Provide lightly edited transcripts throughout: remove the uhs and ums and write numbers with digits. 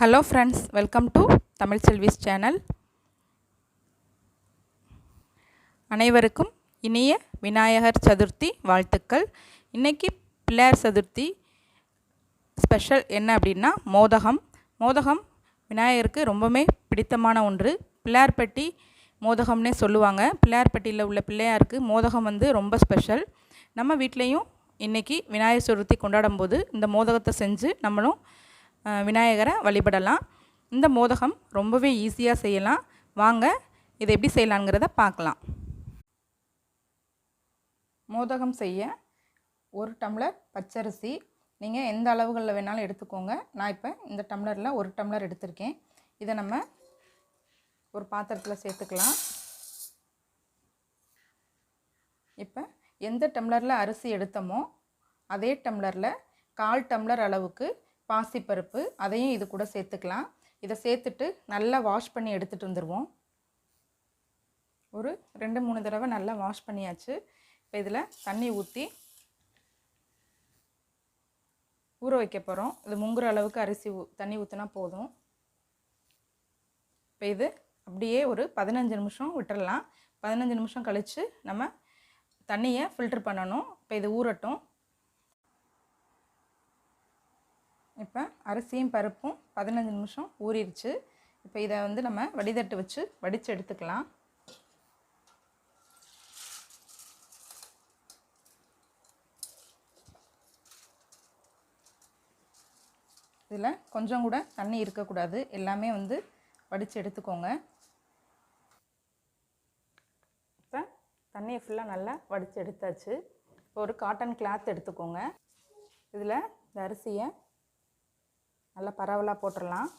Hello friends, welcome to TAMILSELVI's channel. அனைவருக்கும் இனிய விநாயகர் சதுர்த்தி வாழ்த்துக்கள். இன்னைக்கு பிள்ளையார் சதுர்த்தி ஸ்பெஷல் என்ன அப்படின்னா மோதகம் விநாயகருக்கு ரொம்பவே பிடித்தமான ஒன்று. பிள்ளையார்பட்டி மோதகம்னே சொல்லுவாங்க. பிள்ளையார்பட்டியில் உள்ள பிள்ளையாருக்கு மோதகம் ரொம்ப ஸ்பெஷல். நம்ம வீட்லேயும் இன்றைக்கி விநாயகர் சதுர்த்தி கொண்டாடும் போது இந்த மோதகத்தை செஞ்சு நம்மளும் விநாயகரை வழிபடலாம். இந்த மோதகம் ரொம்பவே ஈஸியாக செய்யலாம். வாங்க இதை எப்படி செய்யலாங்கிறத பார்க்கலாம். மோதகம் செய்ய 1 டம்ளர் பச்சரிசி நீங்கள் எந்த அளவுகளில் வேணாலும் எடுத்துக்கோங்க. நான் இப்போ இந்த டம்ளரில் 1 டம்ளர் எடுத்திருக்கேன். இதை நம்ம ஒரு பாத்திரத்தில் சேர்த்துக்கலாம். இப்போ எந்த டம்ளரில் அரிசி எடுத்தோமோ அதே டம்ளரில் 1/4 டம்ளர் அளவுக்கு பாசிப்பருப்பு அதையும் இது கூட சேர்த்துக்கலாம். இதை சேர்த்துட்டு நல்லா வாஷ் பண்ணி எடுத்துகிட்டு வந்துடுவோம். ஒரு 2-3 தடவை நல்லா வாஷ் பண்ணியாச்சு. இப்போ இதில் தண்ணி ஊற்றி ஊற வைக்க போகிறோம். இது முங்குற அளவுக்கு தண்ணி ஊற்றினா போதும். இப்போ இது அப்படியே ஒரு 15 நிமிஷம் விட்டுடலாம். 15 நிமிஷம் கழித்து நம்ம தண்ணியை ஃபில்டர் பண்ணணும். இப்போ இது ஊறட்டும். இப்போ அரிசியும் பருப்பும் 15 நிமிஷம் ஊறிடுச்சு. இப்போ இதை நம்ம வடிதட்டு வச்சு வடித்து எடுத்துக்கலாம். இதில் கொஞ்சம் கூட தண்ணி இருக்கக்கூடாது. எல்லாமே வடித்து எடுத்துக்கோங்க. இப்போ தண்ணியை ஃபுல்லாக நல்லா வடித்து எடுத்தாச்சு. இப்போ ஒரு காட்டன் கிளாத் எடுத்துக்கோங்க. இதில் இந்த அரிசியை நல்லா பரவலாக போட்டுடலாம்.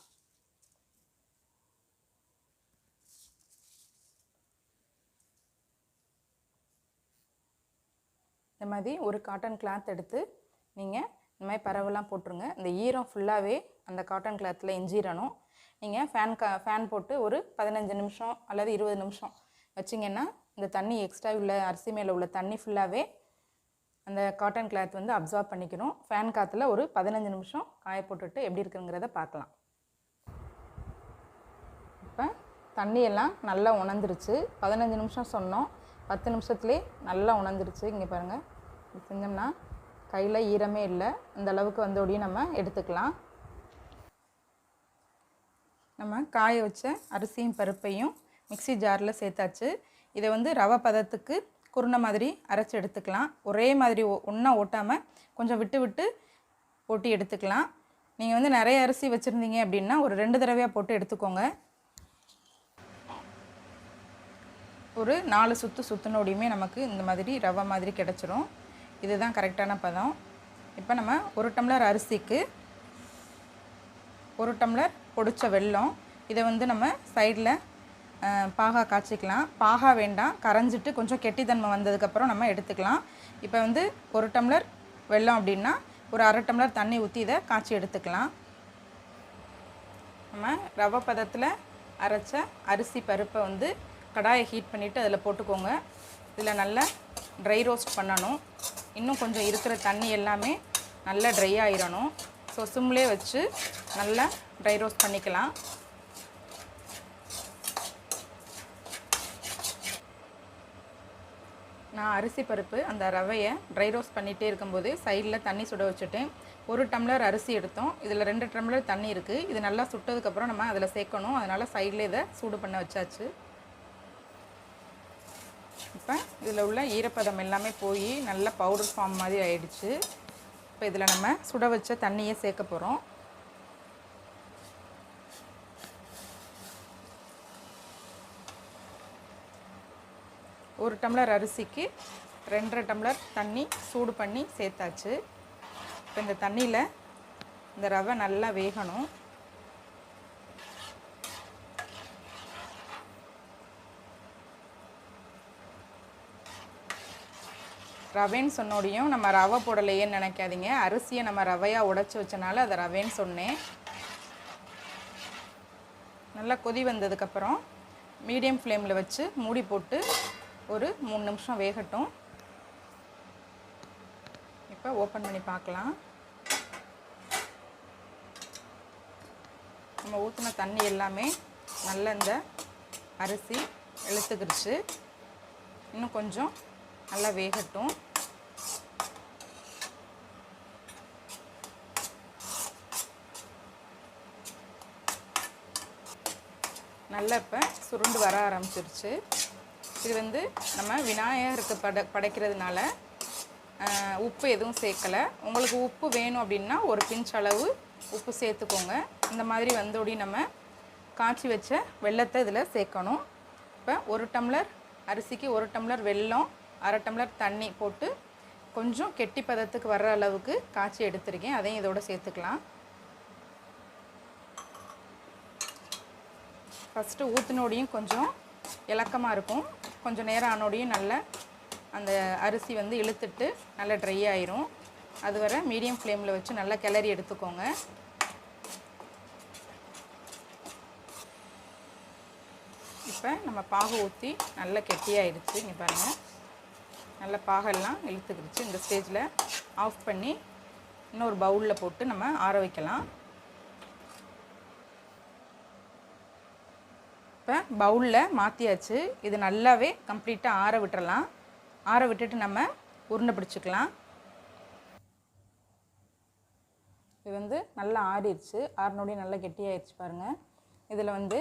இந்த மாதிரி ஒரு காட்டன் கிளாத் எடுத்து நீங்கள் இந்த மாதிரி பரவலாக போட்டுருங்க. இந்த ஈரம் ஃபுல்லாகவே அந்த காட்டன் கிளாத்தில் எஞ்சிடணும். நீங்கள் ஃபேன் போட்டு ஒரு 15 நிமிஷம் அல்லது 20 நிமிஷம் வச்சிங்கன்னா இந்த தண்ணி எக்ஸ்ட்ரா உள்ள அரிசி மேலே உள்ள தண்ணி ஃபுல்லாகவே அந்த காட்டன் கிளாத் அப்சார்ப் பண்ணிக்கணும். ஃபேன் காற்றுல ஒரு 15 நிமிஷம் காய போட்டுட்டு எப்படி இருக்குங்கிறத பார்க்கலாம். இப்போ தண்ணியெல்லாம் நல்லா உணர்ந்துருச்சு. 15 நிமிஷம் சொன்னோம், 10 நிமிஷத்துலேயே நல்லா உணர்ந்துருச்சு. இங்கே பாருங்கள், இது செஞ்சோம்னா கையில் ஈரமே இல்லை. இந்த அளவுக்கு வந்தோடையும் நம்ம எடுத்துக்கலாம். நம்ம காய வச்ச அரிசியும் பருப்பையும் மிக்ஸி ஜாரில் சேர்த்தாச்சு. இதை ரவை பதத்துக்கு குருணை மாதிரி அரைச்சி எடுத்துக்கலாம். ஒரே மாதிரி ஒன்றா ஓட்டாமல் கொஞ்சம் விட்டு விட்டு போட்டு எடுத்துக்கலாம். நீங்கள் நிறைய அரிசி வச்சுருந்தீங்க அப்படின்னா ஒரு 2 தடவையாக போட்டு எடுத்துக்கோங்க. ஒரு 4 சுற்றுனோடையுமே நமக்கு இந்த மாதிரி ரவை மாதிரி கிடச்சிரும். இதுதான் கரெக்டான பதம். இப்போ நம்ம 1 டம்ளர் அரிசிக்கு 1 டம்ளர் பொடிச்ச வெல்லம். இதை நம்ம சைடில் பாகா காய்ச்சிக்கலாம். பாகா வேண்டாம், கரைஞ்சிட்டு கொஞ்சம் கெட்டித்தன்மை வந்ததுக்கப்புறம் நம்ம எடுத்துக்கலாம். இப்போ 1 டம்ளர் வெல்லம் அப்படின்னா ஒரு 1/2 டம்ளர் தண்ணி ஊற்றி இதை காய்ச்சி எடுத்துக்கலாம். நம்ம ரவை பதத்தில் அரைச்ச அரிசி பருப்பை கடாயை ஹீட் பண்ணிவிட்டு அதில் போட்டுக்கோங்க. இதில் நல்லா ட்ரை ரோஸ்ட் பண்ணணும். இன்னும் கொஞ்சம் இருக்கிற தண்ணி எல்லாமே நல்லா ட்ரை ஆகிடணும். ஸோ சிம்லே வச்சு நல்லா ட்ரை ரோஸ்ட் பண்ணிக்கலாம். நான் அரிசி பருப்பு அந்த ரவையை ட்ரை ரோஸ்ட் பண்ணிகிட்டே இருக்கும்போது சைடில் தண்ணி சுட வச்சுட்டேன். 1 டம்ளர் அரிசி எடுத்தோம். இதில் 2 டம்ளர் தண்ணி இருக்குது. இது நல்லா சுட்டதுக்கப்புறம் நம்ம அதில் சேர்க்கணும். அதனால் சைடில் இதை சூடு பண்ண வச்சாச்சு. இப்போ இதில் உள்ள ஈரப்பதம் எல்லாமே போய் நல்ல பவுடர் ஃபார்ம் மாதிரி ஆயிடுச்சு. இப்போ இதில் நம்ம சுட வச்ச தண்ணியை சேர்க்க போகிறோம். ஒரு டம்ளர் அரிசிக்கு 2.5 டம்ளர் தண்ணி சூடு பண்ணி சேர்த்தாச்சு. இப்போ இந்த தண்ணியில் இந்த ரவை நல்லா வேகணும். ரவைன்னு சொன்னோடையும் நம்ம ரவை போடலையேன்னு நினைக்காதீங்க. அரிசியை நம்ம ரவையாக உடைச்சி வச்சனால அதை ரவைன்னு சொன்னேன். நல்லா கொதி வந்ததுக்கப்புறம் மீடியம் ஃப்ளேமில் வச்சு மூடி போட்டு ஒரு 3 நிமிஷம் வேகட்டும். இப்போ ஓப்பன் பண்ணி பார்க்கலாம். நம்ம ஊற்றின தண்ணி எல்லாமே நல்ல இந்த அரிசி இழுத்துக்கிடுச்சு. இன்னும் கொஞ்சம் நல்லா வேகட்டும். நல்லா இப்போ சுருண்டு வர ஆரம்பிச்சிருச்சு. இது வந்து நம்ம விநாயகருக்கு படைக்கிறதுனால உப்பு எதுவும் சேர்க்கலை. உங்களுக்கு உப்பு வேணும் அப்படின்னா ஒரு பிஞ்ச் அளவு உப்பு சேர்த்துக்கோங்க. இந்த மாதிரி வந்தோடி நம்ம காய்ச்சி வச்ச வெல்லத்தை இதில் சேர்க்கணும். இப்போ 1 டம்ளர் அரிசிக்கு 1 டம்ளர் வெல்லம், 1/2 டம்ளர் தண்ணி போட்டு கொஞ்சம் கெட்டி பதத்துக்கு வர்ற அளவுக்கு காய்ச்சி எடுத்துருக்கேன். அதையும் இதோடு சேர்த்துக்கலாம். ஃபஸ்ட்டு ஊற்றினோடையும் கொஞ்சம் இலக்கமாக இருக்கும். கொஞ்சம் நேரம் ஆனோடையும் நல்ல அந்த அரிசி வந்து இழுத்துட்டு நல்லா ட்ரை ஆயிரும். அது வரை மீடியம் ஃப்ளேமில் வச்சு நல்லா கிளறி எடுத்துக்கோங்க. இப்போ நம்ம பாகு ஊற்றி நல்லா கெட்டியாகிடுச்சு. இங்கே பாருங்கள், நல்ல பாகெல்லாம் இழுத்துக்கிடுச்சு. இந்த ஸ்டேஜில் ஆஃப் பண்ணி இன்னொரு பவுலில் போட்டு நம்ம ஆற வைக்கலாம். இப்போ பவுலில் மாற்றியாச்சு. இது நல்லாவே கம்ப்ளீட்டாக ஆற விட்டுறலாம். ஆற விட்டுட்டு நம்ம உருண்டை பிடிச்சிக்கலாம். இது வந்து நல்லா ஆறிடுச்சு. ஆறினோடையும் நல்லா கெட்டியாகிடுச்சு பாருங்கள். இதில் வந்து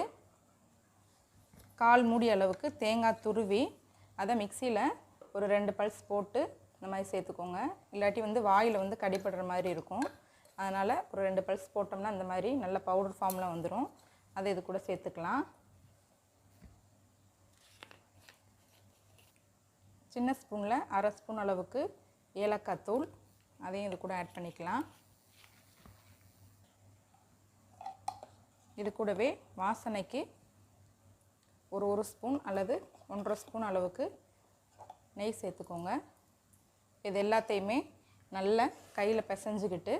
1/4 மூடி அளவுக்கு தேங்காய் துருவி அதை மிக்சியில் ஒரு 2 பல்ஸ் போட்டு இந்த மாதிரி சேர்த்துக்கோங்க. இல்லாட்டி வந்து வாயில் வந்து கடிப்படுற மாதிரி இருக்கும். அதனால் ஒரு 2 பல்ஸ் போட்டோம்னா இந்த மாதிரி நல்ல பவுடர் ஃபார்மில் வந்துடும். அதை இது கூட சேர்த்துக்கலாம். சின்ன ஸ்பூனில் 1/2 ஸ்பூன் அளவுக்கு ஏலக்காய் தூள், அதையும் இது கூட ஆட் பண்ணிக்கலாம். இது கூடவே வாசனைக்கு ஒரு ஸ்பூன் அல்லது 1/2 ஸ்பூன் அளவுக்கு நெய் சேர்த்துக்கோங்க. இது எல்லாத்தையுமே நல்லா கையில் பிசைஞ்சுக்கிட்டு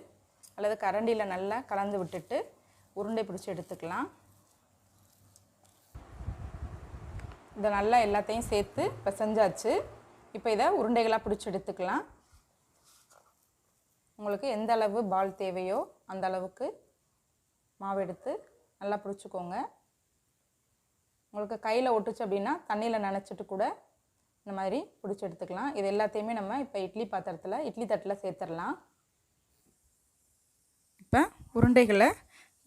அல்லது கரண்டியில் நல்லா கலந்து விட்டுட்டு உருண்டை பிடிச்சி எடுத்துக்கலாம். இதை நல்லா எல்லாத்தையும் சேர்த்து பிசைஞ்சாச்சு. இப்போ இதை உருண்டைகளாக பிடிச்சி எடுத்துக்கலாம். உங்களுக்கு எந்த அளவு பால் தேவையோ அந்த அளவுக்கு மாவு எடுத்து நல்லா பிடிச்சிக்கோங்க. உங்களுக்கு கையில் ஒட்டுச்சு அப்படின்னா தண்ணியில் நனைச்சிட்டு கூட இந்த மாதிரி பிடிச்சி எடுத்துக்கலாம். இது எல்லாத்தையுமே நம்ம இப்போ இட்லி தட்டில் சேர்த்துடலாம். இப்போ உருண்டைகளை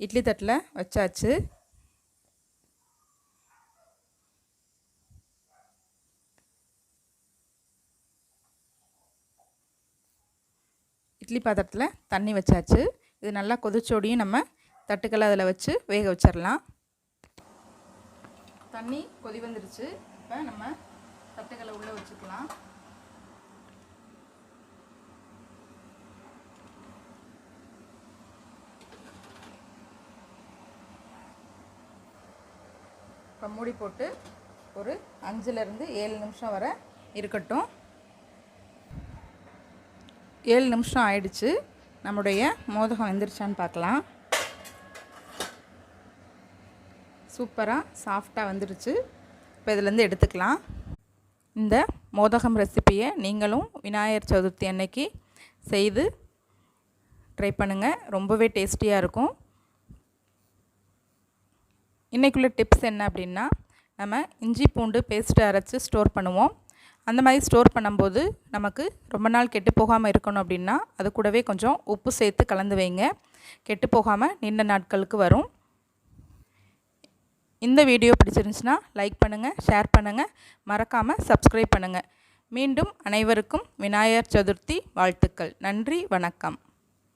இட்லி தட்டில் வச்சாச்சு. இட்லி பாத்திரத்தில் தண்ணி வச்சாச்சு. இது நல்லா கொதிச்சோடியும் நம்ம தட்டுக்களை அதில் வச்சு வேக வச்சிடலாம். தண்ணி கொதி வந்துருச்சு. இப்போ நம்ம தட்டுக்களை உள்ளே வச்சுக்கலாம். இப்போ மூடி போட்டு ஒரு 5லேருந்து 7 நிமிஷம் வரை இருக்கட்டும். 7 நிமிஷம் ஆயிடுச்சு. நம்முடைய மோதகம் வெந்துருச்சான்னு பார்க்கலாம். சூப்பராக சாஃப்டாக வந்துடுச்சு. இப்போ இதிலேருந்து எடுத்துக்கலாம். இந்த மோதகம் ரெசிப்பியை நீங்களும் விநாயகர் சதுர்த்தி அன்னைக்கு செய்து ட்ரை பண்ணுங்கள். ரொம்பவே டேஸ்டியாக இருக்கும். இன்றைக்குள்ள டிப்ஸ் என்ன அப்படின்னா, நம்ம இஞ்சி பூண்டு பேஸ்ட்டு அரைச்சி ஸ்டோர் பண்ணுவோம். அந்த மாதிரி ஸ்டோர் பண்ணும்போது நமக்கு ரொம்ப நாள் கெட்டு போகாமல் இருக்கணும் அப்படின்னா அது கூடவே கொஞ்சம் உப்பு சேர்த்து கலந்து வைங்க. கெட்டு போகாமல் நீண்ட நாட்களுக்கு வரும். இந்த வீடியோ பிடிச்சிருந்துச்சுன்னா லைக் பண்ணுங்கள், ஷேர் பண்ணுங்கள், மறக்காமல் சப்ஸ்கிரைப் பண்ணுங்கள். மீண்டும் அனைவருக்கும் விநாயகர் சதுர்த்தி வாழ்த்துக்கள். நன்றி, வணக்கம்.